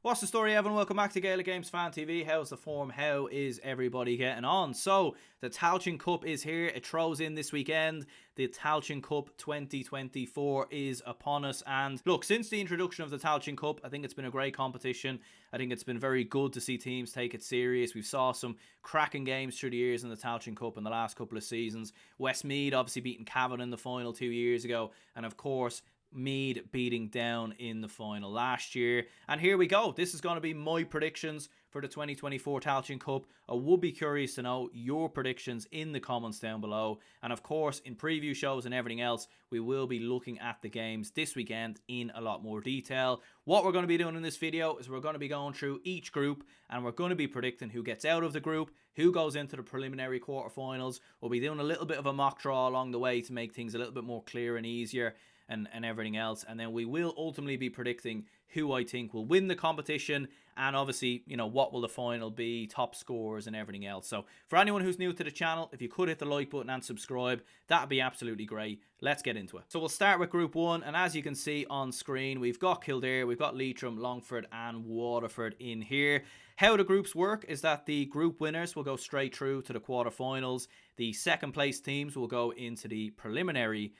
What's the story, Evan? Welcome back to Gaelic Games Fan TV. How's the form? How is everybody getting on? So, the Tailteann Cup is here. It throws in this weekend. The Tailteann Cup 2024 is upon us. And look, since the introduction of the Tailteann Cup, I think it's been a great competition. I think it's been very good to see teams take it serious. We've saw some cracking games through the years in the Tailteann Cup in the last couple of seasons. Westmeath obviously beating Cavan in the final 2 years ago. And of course, Meath beating Down in the final last year. And here we go. This is going to be my predictions for the 2024 Tailteann Cup. I would be curious to know your predictions in the comments down below. And of course, in preview shows and everything else, we will be looking at the games this weekend in a lot more detail. What we're going to be doing in this video is we're going to be going through each group and we're going to be predicting who gets out of the group, who goes into the preliminary quarterfinals. We'll be doing a little bit of a mock draw along the way to make things a little bit more clear and easier. And everything else, and then we will ultimately be predicting who I think will win the competition, and obviously, you know, what will the final be, top scores and everything else. So for anyone who's new to the channel, if you could hit the like button and subscribe, that'd be absolutely great. Let's get into it. So we'll start with Group 1, and as you can see on screen, we've got Kildare, we've got Leitrim, Longford and Waterford in here. How the groups work is that the group winners will go straight through to the quarterfinals. The second place teams will go into the preliminary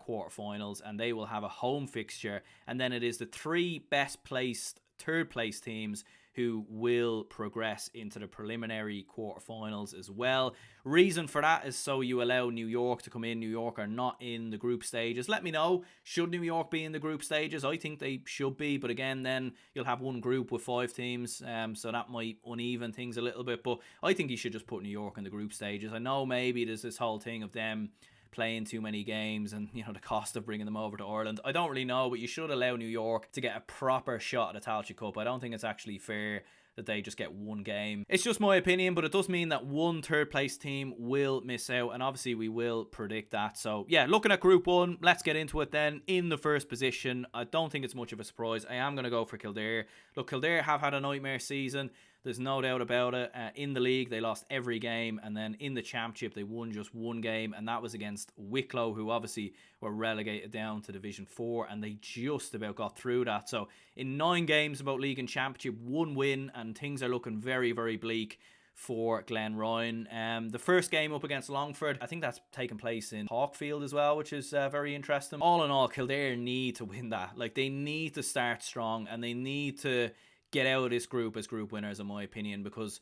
quarterfinals, and they will have a home fixture, and then it is the three best placed third place teams who will progress into the preliminary quarterfinals as well. Reason for that is so you allow New York to come in. New York are not in the group stages. Let me know, should New York be in the group stages? I think they should be, but again, then you'll have one group with 5 teams, so that might uneven things a little bit, but I think you should just put New York in the group stages. I know maybe there's this whole thing of them playing too many games and, you know, the cost of bringing them over to Ireland. I don't really know, but you should allow New York to get a proper shot at the Tailteann Cup. I don't think it's actually fair that they just get one game. It's just my opinion, but it does mean that one third place team will miss out, and obviously we will predict that. So yeah, looking at Group 1, let's get into it then. In the first position, I don't think it's much of a surprise. I am going to go for Kildare. Look, Kildare have had a nightmare season. There's no doubt about it. In the league, they lost every game, and then in the championship, they won just one game, and that was against Wicklow, who obviously were relegated down to Division 4, and they just about got through that. So in 9 games about league and championship, 1 win, and things are looking very, very bleak for Glenrowan. The first game up against Longford, I think that's taken place in Hawkfield as well, which is very interesting. All in all, Kildare need to win that. Like, they need to start strong, and they need to get out of this group as group winners, in my opinion, because,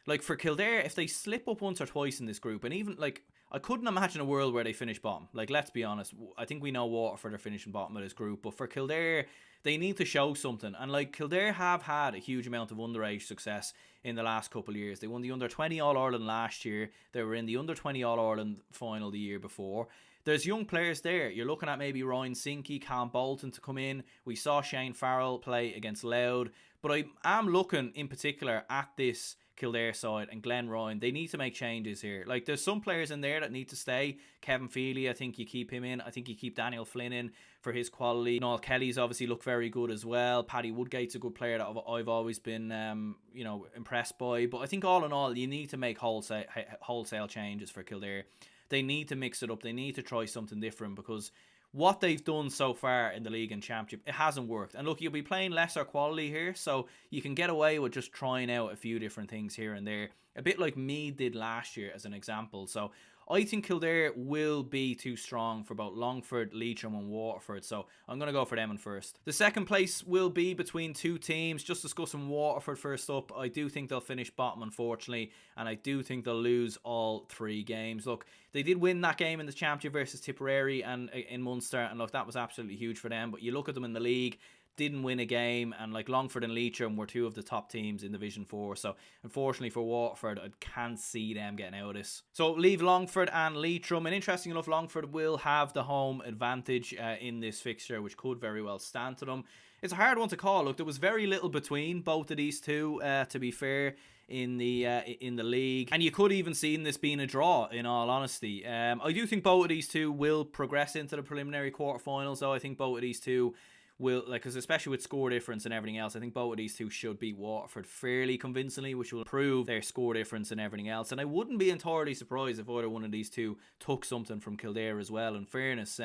like, for Kildare, if they slip up once or twice in this group, and even, like, I couldn't imagine a world where they finish bottom. Like, let's be honest, I think we know Waterford are finishing bottom of this group, but for Kildare, they need to show something. And, like, Kildare have had a huge amount of underage success in the last couple of years. They won the Under-20 All-Ireland last year. They were in the Under-20 All-Ireland final the year before. There's young players there. You're looking at maybe Ryan Sinky, Cam Bolton to come in. We saw Shane Farrell play against Louth. But I am looking in particular at this Kildare side and Glenrowan. They need to make changes here. Like, there's some players in there that need to stay. Kevin Feely, I think you keep him in. I think you keep Daniel Flynn in for his quality. Noel Kelly's obviously looked very good as well. Paddy Woodgate's a good player that I've always been, you know, impressed by. But I think all in all, you need to make wholesale changes for Kildare. They need to mix it up. They need to try something different, because what they've done so far in the league and championship, it hasn't worked. And look, you'll be playing lesser quality here, so you can get away with just trying out a few different things here and there. A bit like Meath did last year as an example. So I think Kildare will be too strong for both Longford, Leitrim and Waterford, so I'm going to go for them in first. The second place will be between 2 teams. Just discussing Waterford first up, I do think they'll finish bottom, unfortunately, and I do think they'll lose all 3 games. Look, they did win that game in the championship versus Tipperary and in Munster, and look, that was absolutely huge for them, but you look at them in the league, didn't win a game, and like Longford and Leitrim were 2 of the top teams in Division 4, so unfortunately for Waterford, I can't see them getting out of this. So leave Longford and Leitrim, and interesting enough, Longford will have the home advantage in this fixture, which could very well stand to them. It's a hard one to call. Look, there was very little between both of these two, to be fair, in the league, and you could even see this being a draw, in all honesty. I do think both of these two will progress into the preliminary quarterfinals, though. I think both of these two will, like, because especially with score difference and everything else, I think both of these two should beat Waterford fairly convincingly, which will improve their score difference and everything else. And I wouldn't be entirely surprised if either one of these two took something from Kildare as well, in fairness.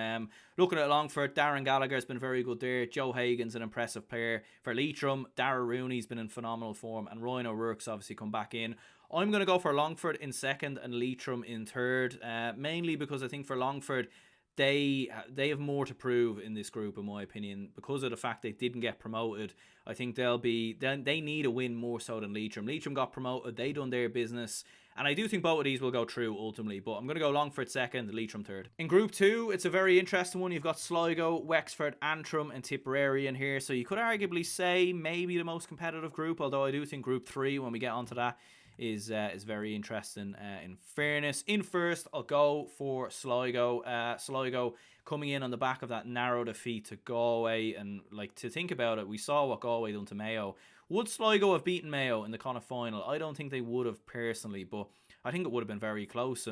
Looking at Longford, Darren Gallagher's been very good there. Joe Hagan's an impressive player. For Leitrim, Dara Rooney's been in phenomenal form, and Ryan O'Rourke's obviously come back in. I'm going to go for Longford in second and Leitrim in third, mainly because I think for Longford, they have more to prove in this group, in my opinion, because of the fact they didn't get promoted. I think they need a win more so than Leitrim. Leitrim got promoted, they done their business, and I do think both of these will go through ultimately, but I'm going to go Longford second, Leitrim third. In Group 2, it's a very interesting one. You've got Sligo, Wexford, Antrim and Tipperary in here, so you could arguably say maybe the most competitive group, although I do think Group 3, when we get onto that, is very interesting. In fairness, in first, I'll go for Sligo. Sligo coming in on the back of that narrow defeat to Galway, and like, to think about it, we saw what Galway done to Mayo. Would Sligo have beaten Mayo in the Connacht final? I don't think they would have personally, but I think it would have been very close.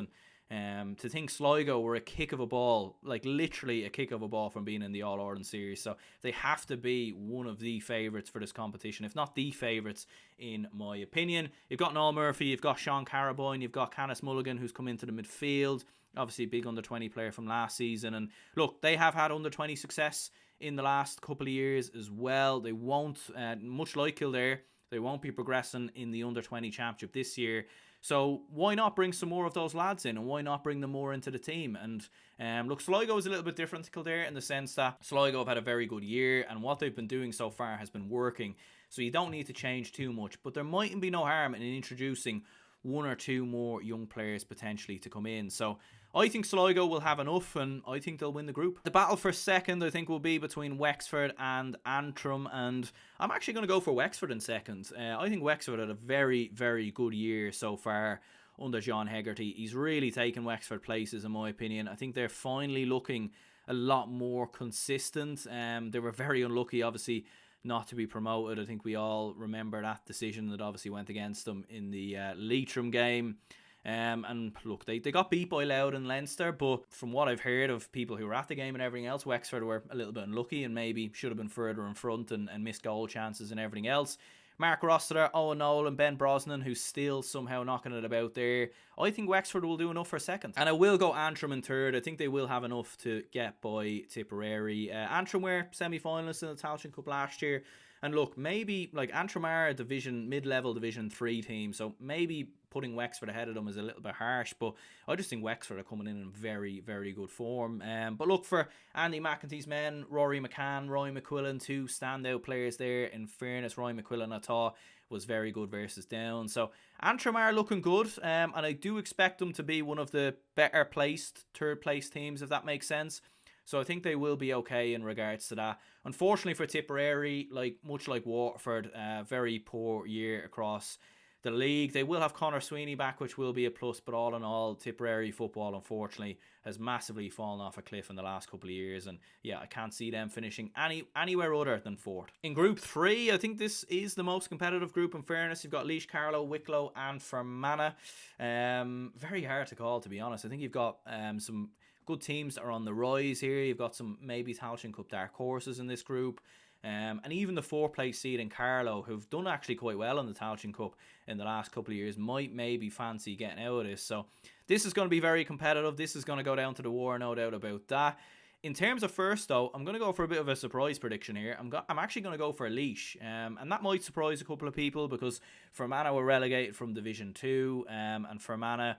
And to think Sligo were a kick of a ball, like literally a kick of a ball from being in the All-Ireland series. So they have to be one of the favourites for this competition, if not the favourites, in my opinion. You've got Noel Murphy, you've got Sean Carabine, you've got Canis Mulligan, who's come into the midfield. Obviously a big under-20 player from last season. And look, they have had under-20 success in the last couple of years as well. They won't, much like Kildare, they won't be progressing in the under-20 championship this year. So why not bring some more of those lads in, and why not bring them more into the team? And look, Sligo is a little bit different to Kildare in the sense that Sligo have had a very good year, and what they've been doing so far has been working. So you don't need to change too much, but there mightn't be no harm in introducing one or two more young players potentially to come in. So I think Sligo will have enough, and I think they'll win the group. The battle for second, I think, will be between Wexford and Antrim, and I'm actually going to go for Wexford in second. I think Wexford had a very, very good year so far under John Hegarty. He's really taken Wexford places, in my opinion. I think they're finally looking a lot more consistent. They were very unlucky, obviously, not to be promoted. I think we all remember that decision that obviously went against them in the Leitrim game. And look, they got beat by Louth and Leinster, but from what I've heard of people who were at the game and everything else, Wexford were a little bit unlucky and maybe should have been further in front and missed goal chances and everything else. Mark Rossiter, Owen Noel and Ben Brosnan, who's still somehow knocking it about there. I think Wexford will do enough for second. And I will go Antrim in third. I think they will have enough to get by Tipperary. Antrim were semi-finalists in the Tailteann Cup last year. And look, maybe, like, Antrim are a mid-level Division 3 team, so maybe putting Wexford ahead of them is a little bit harsh, but I just think Wexford are coming in very, very good form. But look, for Andy McEntee's men, Rory McCann, Roy McQuillan, two standout players there. In fairness, Roy McQuillan, I thought, was very good versus Down. So Antrim are looking good, and I do expect them to be one of the better placed, third place teams, if that makes sense. So I think they will be okay in regards to that. Unfortunately for Tipperary, much like Waterford, very poor year across the league. They will have Conor Sweeney back, which will be a plus, but all in all, Tipperary football, unfortunately, has massively fallen off a cliff in the last couple of years. And yeah, I can't see them finishing anywhere other than fourth. In Group 3, I think this is the most competitive group, in fairness. You've got Laois, Carlow, Wicklow and Fermanagh. Very hard to call, to be honest. I think you've got some good teams that are on the rise here. You've got some maybe Tailteann Cup dark horses in this group. And even the 4th place seed in Carlow, who've done actually quite well in the Tailteann Cup in the last couple of years, might maybe fancy getting out of this. So this is going to be very competitive. This is going to go down to the wire, no doubt about that. In terms of first, though, I'm going to go for a bit of a surprise prediction here. I'm actually going to go for Laois. And that might surprise a couple of people, because Fermanagh were relegated from Division 2. And Fermanagh,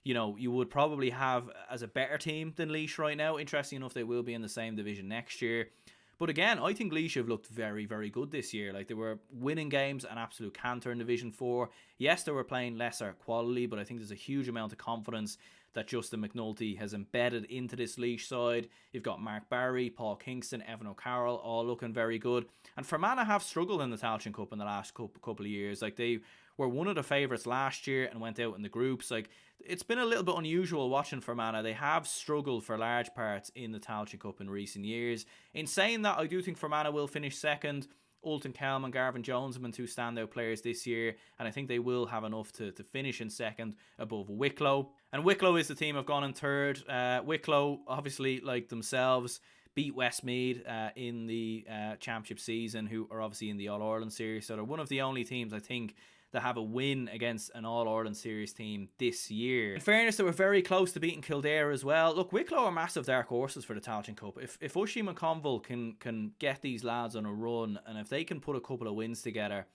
you know, you would probably have as a better team than Laois right now. Interesting enough, they will be in the same division next year. But again, I think Laois have looked very, very good this year. Like, they were winning games an absolute canter in Division 4. Yes, they were playing lesser quality, but I think there's a huge amount of confidence that Justin McNulty has embedded into this Laois side. You've got Mark Barry, Paul Kingston, Evan O'Carroll, all looking very good. And Fermanagh have struggled in the Tailteann Cup in the last couple of years. Like, they were one of the favourites last year and went out in the groups. Like, it's been a little bit unusual watching Fermanagh. They have struggled for large parts in the Tailteann Cup in recent years. In saying that, I do think Fermanagh will finish second. Ulton Kelm and Garvin Jones have been two standout players this year, and I think they will have enough to finish in second above Wicklow. And Wicklow is the team I've gone in third. Wicklow, obviously, like themselves, beat Westmeath in the championship season, who are obviously in the All-Ireland series. So they're one of the only teams, I think, that have a win against an All-Ireland series team this year. In fairness, they were very close to beating Kildare as well. Look, Wicklow are massive dark horses for the Tailteann Cup. If Usheen and Conville can get these lads on a run, and if they can put a couple of wins together,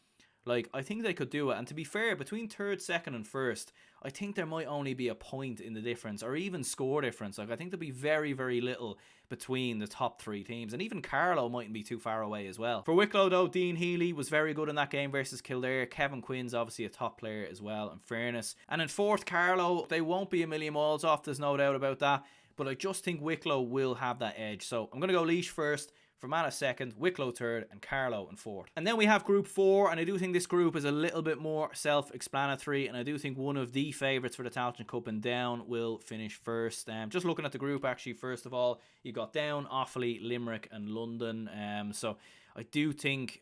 like, I think they could do it. And to be fair, between third, second and first, I think there might only be a point in the difference, or even score difference. Like, I think there'll be very, very little between the top three teams. And even Carlow mightn't be too far away as well. For Wicklow, though, Dean Healy was very good in that game versus Kildare. Kevin Quinn's obviously a top player as well, in fairness. And in fourth, Carlow, they won't be a million miles off, there's no doubt about that. But I just think Wicklow will have that edge. So I'm going to go Laois first, Fermanagh second, Wicklow third, and Carlow in fourth. And then we have Group 4, and I do think this group is a little bit more self-explanatory, and I do think one of the favourites for the Tailteann Cup and Down will finish first. Just looking at the group, actually, first of all, you got Down, Offaly, Limerick, and London. So I do think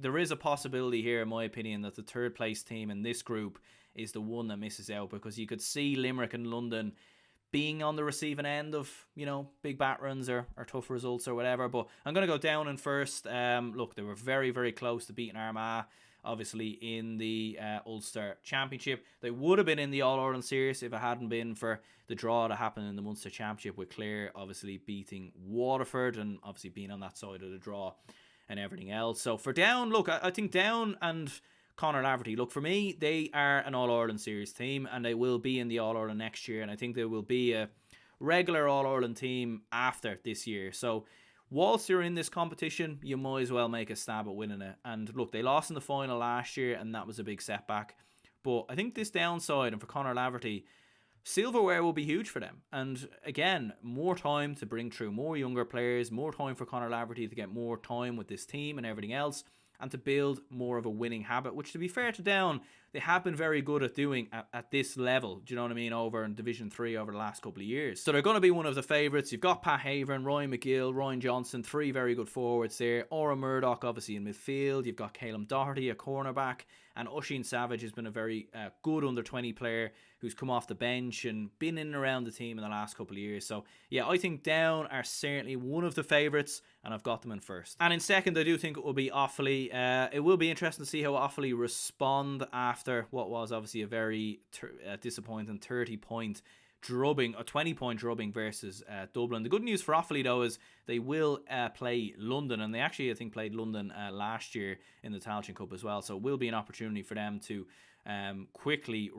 there is a possibility here, in my opinion, that the third place team in this group is the one that misses out, because you could see Limerick and London being on the receiving end of, big bat runs or tough results or whatever. But I'm going to go Down in first. Look, they were very, very close to beating Armagh, obviously, in the Ulster Championship. They would have been in the All-Ireland series if it hadn't been for the draw that happened in the Munster Championship, with Clare obviously beating Waterford and obviously being on that side of the draw and everything else. So for Down, look, I think Down and Conor Laverty, look, for me, they are an All-Ireland series team, and they will be in the All-Ireland next year, and I think they will be a regular All-Ireland team after this year. So whilst you're in this competition, you might as well make a stab at winning it. And look, they lost in the final last year, and that was a big setback. But I think this downside, and for Conor Laverty, silverware will be huge for them. And again, more time to bring through more younger players, more time for Conor Laverty to get more time with this team and everything else, and to build more of a winning habit, which, to be fair to Down, they have been very good at doing at this level, do you know what I mean, over in Division 3 over the last couple of years. So they're going to be one of the favourites. You've got Pat Haven, Ryan McGill, Ryan Johnson, three very good forwards there. Ora Murdoch, obviously, in midfield. You've got Caleb Doherty, a cornerback. And Usheen Savage has been a very good under-20 player who's come off the bench and been in and around the team in the last couple of years. So, yeah, I think Down are certainly one of the favourites, and I've got them in first. And in second, I do think it will be Offaly. It will be interesting to see how Offaly respond after what was obviously a very disappointing 30-point drubbing, a 20-point drubbing versus Dublin. The good news for Offaly, though, is they will play London, and they actually, I think, played London last year in the Tailteann Cup as well. So it will be an opportunity for them to quickly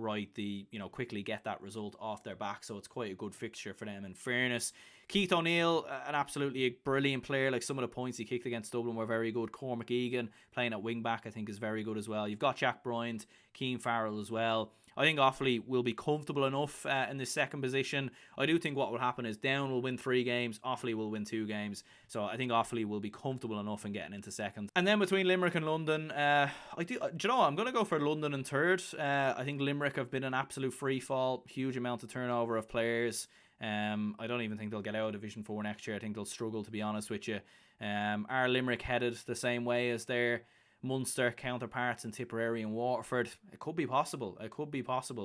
quickly get that result off their back. So it's quite a good fixture for them, in fairness. Keith O'Neill, an absolutely brilliant player. Like, some of the points he kicked against Dublin were very good. Cormac Egan playing at wing back, I think, is very good as well. You've got Jack Bryant, Keane Farrell as well. I think Offaly will be comfortable enough in this second position. I do think what will happen is Down will win 3 games, Offaly will win 2 games. So I think Offaly will be comfortable enough in getting into second. And then between Limerick and London, do you know what? I'm going to go for London in third. I think Limerick have been an absolute free fall, huge amount of turnover of players. I don't even think they'll get out of Division 4 next year. I think they'll struggle, to be honest with you. Are Limerick headed the same way as their Munster counterparts in Tipperary and Waterford? It could be possible.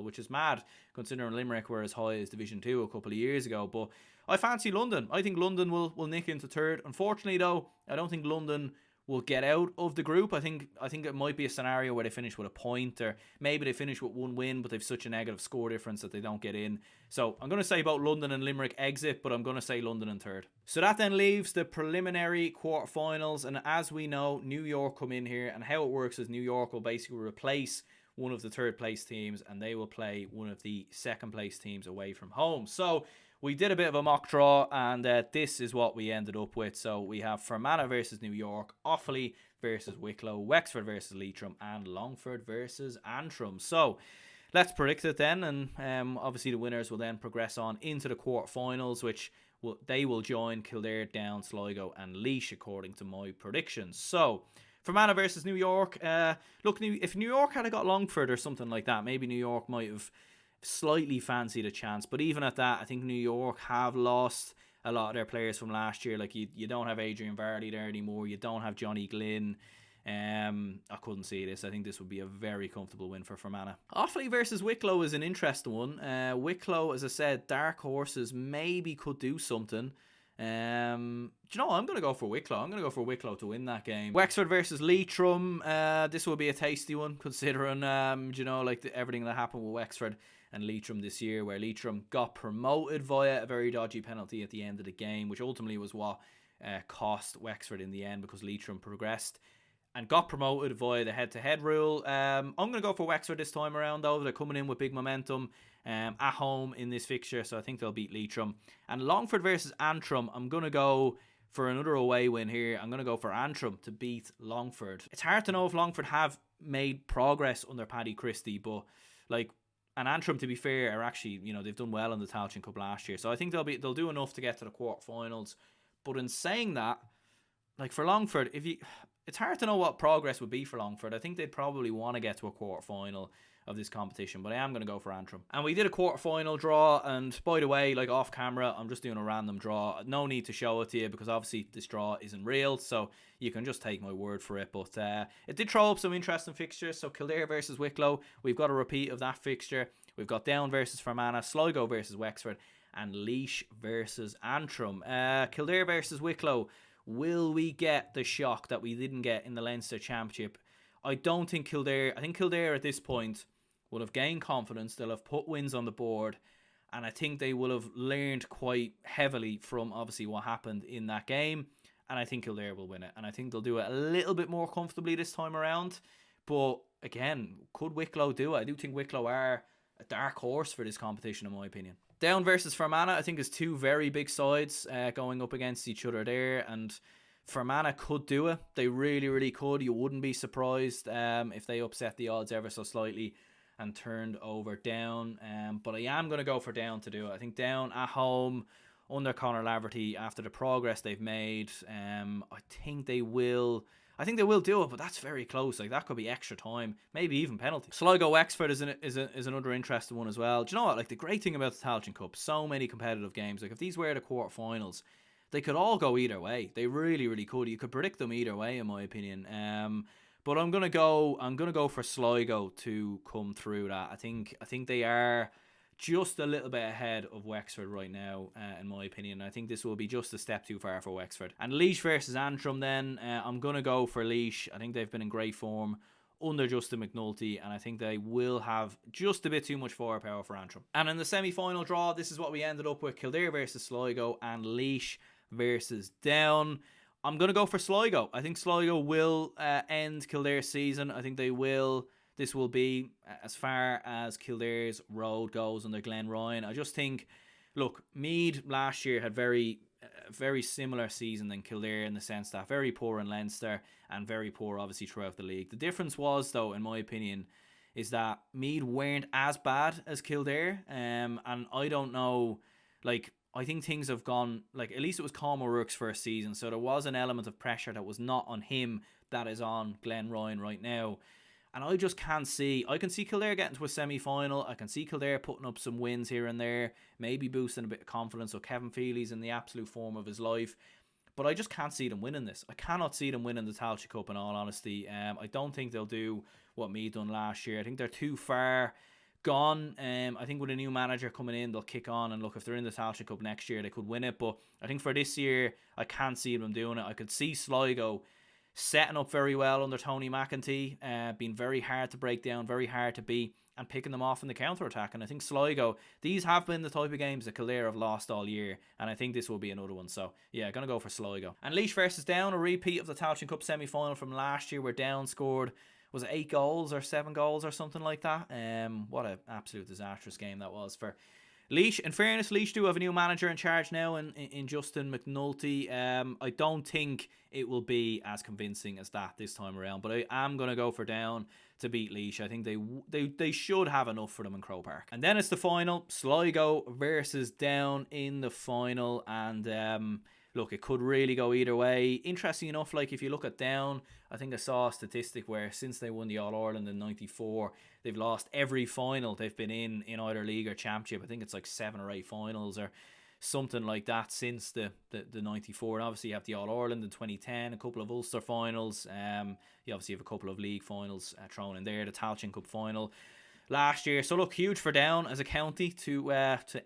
Which is mad, considering Limerick were as high as Division 2 a couple of years ago. But I fancy London. I think London will nick into third. Unfortunately, though, I don't think London will get out of the group. I think it might be a scenario where they finish with a point, or maybe they finish with 1 win, but they've such a negative score difference that they don't get in. So I'm going to say both London and Limerick exit, but I'm going to say London in third. So that then leaves the preliminary quarterfinals, and as we know, New York come in here, and how it works is New York will basically replace one of the third place teams, and they will play one of the second place teams away from home. So we did a bit of a mock draw, and this is what we ended up with. So we have Fermanagh versus New York, Offaly versus Wicklow, Wexford versus Leitrim, and Longford versus Antrim. So let's predict it then, and obviously the winners will then progress on into the quarterfinals, which they will join Kildare, Down, Sligo, and Laois, according to my predictions. So Fermanagh versus New York. Look, if New York had got Longford or something like that, maybe New York might have slightly fancied a chance, but even at that, I think New York have lost a lot of their players from last year. Like, you don't have Adrian Vardy there anymore, you don't have Johnny Glynn. I couldn't see this. I think this would be a very comfortable win for Fermanagh. Offaly versus Wicklow is an interesting one. Wicklow, as I said, dark horses, maybe could do something. Do you know what? I'm going to go for Wicklow. I'm going to go for Wicklow to win that game. Wexford versus Leitrim. This will be a tasty one, considering, everything that happened with Wexford and Leitrim this year, where Leitrim got promoted via a very dodgy penalty at the end of the game, which ultimately was what cost Wexford in the end, because Leitrim progressed and got promoted via the head-to-head rule. I'm going to go for Wexford this time around, though. They're coming in with big momentum at home in this fixture, so I think they'll beat Leitrim. And Longford versus Antrim, I'm going to go for another away win here. I'm going to go for Antrim to beat Longford. It's hard to know if Longford have made progress under Paddy Christie, but and Antrim, to be fair, are actually, they've done well in the Tailteann Cup last year, so I think they'll do enough to get to the quarterfinals. But in saying that, for Longford, it's hard to know what progress would be for Longford. I think they'd probably want to get to a quarter-final of this competition, but I am going to go for Antrim. And we did a quarter-final draw, and by the way, off camera, I'm just doing a random draw. No need to show it to you, because obviously this draw isn't real, so you can just take my word for it. But it did throw up some interesting fixtures. So Kildare versus Wicklow, we've got a repeat of that fixture. We've got Down versus Fermanagh, Sligo versus Wexford, and Laois versus Antrim. Kildare versus Wicklow. Will we get the shock that we didn't get in the Leinster Championship? I don't think Kildare... I think Kildare at this point will have gained confidence. They'll have put wins on the board. And I think they will have learned quite heavily from, obviously, what happened in that game. And I think Kildare will win it. And I think they'll do it a little bit more comfortably this time around. But, again, could Wicklow do it? I do think Wicklow are a dark horse for this competition, in my opinion. Down versus Fermanagh, I think, is two very big sides going up against each other there, and Fermanagh could do it. They really, really could. You wouldn't be surprised if they upset the odds ever so slightly and turned over Down. But I am going to go for Down to do it. I think Down at home under Conor Laverty, after the progress they've made, I think they will do it, but that's very close. That could be extra time, maybe even penalty. Sligo Wexford is another interesting one as well. Do you know what? The great thing about the Tailteann Cup, so many competitive games. If these were the quarterfinals, they could all go either way. They really, really could. You could predict them either way, in my opinion. But I'm gonna go for Sligo to come through that. I think they are just a little bit ahead of Wexford right now, in my opinion. I think this will be just a step too far for Wexford. And Laois versus Antrim then, I'm going to go for Laois. I think they've been in great form under Justin McNulty, and I think they will have just a bit too much firepower for Antrim. And in the semi-final draw, this is what we ended up with: Kildare versus Sligo and Laois versus Down. I'm going to go for Sligo. I think Sligo will end Kildare's season. I think they will. This will be as far as Kildare's road goes under Glenn Ryan. I just think, look, Meath last year had very similar season than Kildare, in the sense that very poor in Leinster and very poor obviously throughout the league. The difference was, though, in my opinion, is that Meath weren't as bad as Kildare. And I don't know, I think things have gone, at least it was Colm O'Rourke's first season, so there was an element of pressure that was not on him that is on Glenn Ryan right now. And I just can't see... I can see Kildare getting to a semi-final. I can see Kildare putting up some wins here and there, maybe boosting a bit of confidence. So Kevin Feely's in the absolute form of his life. But I just can't see them winning this. I cannot see them winning the Tailteann Cup, in all honesty. I don't think they'll do what Meath done last year. I think they're too far gone. I think with a new manager coming in, they'll kick on. And look, if they're in the Tailteann Cup next year, they could win it. But I think for this year, I can't see them doing it. I could see Sligo setting up very well under Tony McEntee, being very hard to break down, very hard to beat, and picking them off in the counter-attack. And I think Sligo, these have been the type of games that Kildare have lost all year, and I think this will be another one. So yeah, going to go for Sligo. And Laois versus Down, a repeat of the Tailteann Cup semi-final from last year, where Down scored, was it 8 goals or 7 goals or something like that? What an absolute disastrous game that was for Laois. In fairness, Laois do have a new manager in charge now in Justin McNulty. I don't think it will be as convincing as that this time around, but I am going to go for Down to beat Laois. I think they should have enough for them in Croke Park. And then it's the final, Sligo versus Down in the final, and look, it could really go either way. Interesting enough, if you look at Down, I think I saw a statistic where since they won the All-Ireland in '94, they've lost every final they've been in either league or championship. I think it's 7 or 8 finals or something like that since the '94. And obviously you have the All-Ireland in 2010, a couple of Ulster finals. You obviously have a couple of league finals thrown in there, the Tailteann Cup final. last year. So look, huge for Down as a county to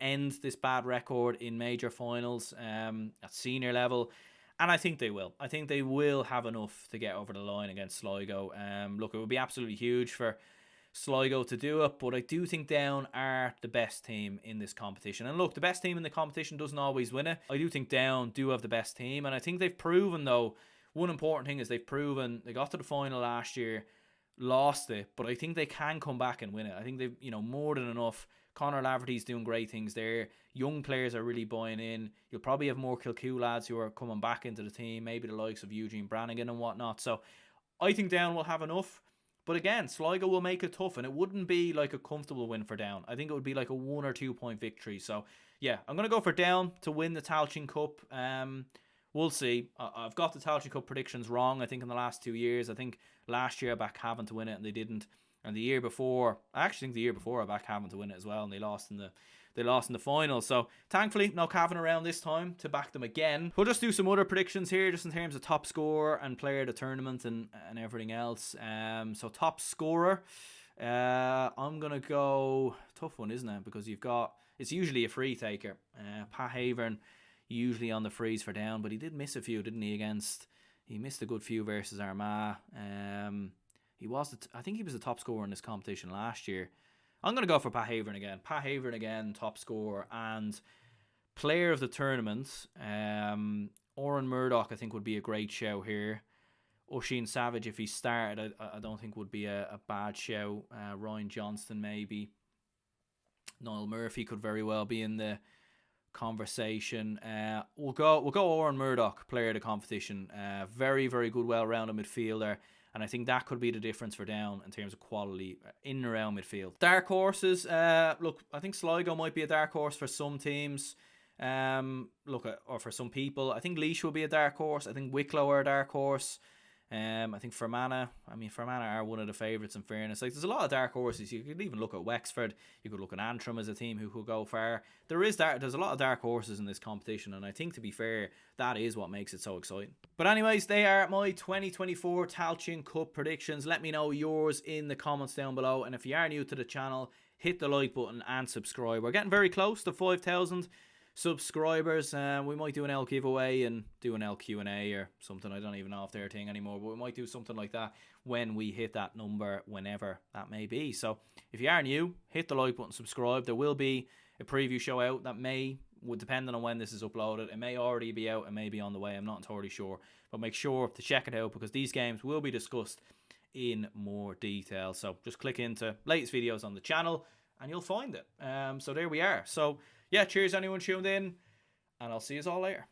end this bad record in major finals at senior level. And I think they will. I think they will have enough to get over the line against Sligo. Look, it would be absolutely huge for Sligo to do it, but I do think Down are the best team in this competition. And look, the best team in the competition doesn't always win it. I do think Down do have the best team, and I think they've proven, though, one important thing is they've proven they got to the final last year, lost it, but I think they can come back and win it. I think they've, more than enough. Conor Laverty's doing great things there. Young players are really buying in. You'll probably have more Kilcoo lads who are coming back into the team, maybe the likes of Eugene Brannigan and whatnot. So I think Down will have enough. But again, Sligo will make it tough, and it wouldn't be like a comfortable win for Down. I think it would be like a 1 or 2 point victory. So yeah, I'm going to go for Down to win the Tailteann Cup. We'll see. I've got the Tailteann Cup predictions wrong, I think, in the last 2 years. I think last year I backed Cavan to win it and they didn't. And the year before, I actually think the year before I backed Cavan to win it as well, and they lost in the final. So thankfully, no Cavan around this time to back them again. We'll just do some other predictions here, just in terms of top scorer and player of the tournament and everything else. So top scorer, I'm gonna go tough one, isn't it? Because it's usually a free taker. Pat Havern usually on the frees for Down, but he did miss a few, didn't he? He missed a good few versus Armagh. I think he was the top scorer in this competition last year. I'm going to go for Pat Havern again. Pat Havern again, top scorer. And player of the tournament, Oran Murdoch, I think, would be a great show here. Oisin Savage, if he started, I don't think would be a bad show. Ryan Johnston, maybe. Niall Murphy could very well be in the conversation. We'll go Oran Murdoch, player of the competition. Very, very good, well-rounded midfielder. And I think that could be the difference for Down in terms of quality in and around midfield. Dark horses. Look, I think Sligo might be a dark horse for some teams. Or for some people. I think Laois will be a dark horse. I think Wicklow are a dark horse. I think Fermanagh are one of the favourites in fairness. Like, there's a lot of dark horses. You could even look at Wexford. You could look at Antrim as a team who could go far. There's a lot of dark horses in this competition, and I think, to be fair, that is what makes it so exciting. But anyways, they are my 2024 Tailteann Cup predictions. Let me know yours in the comments down below, and if you are new to the channel, hit the like button and subscribe. We're getting very close to 5,000 subscribers. We might do an L giveaway and do an L Q&A or something. I don't even know if they're a thing anymore, but we might do something like that when we hit that number, whenever that may be. So if you are new, hit the like button, subscribe. There will be a preview show out that would depend on when this is uploaded. It may already be out, it may be on the way, I'm not entirely sure, but make sure to check it out, because these games will be discussed in more detail. So just click into latest videos on the channel and you'll find it. So there we are. So yeah, cheers anyone tuned in, and I'll see you all later.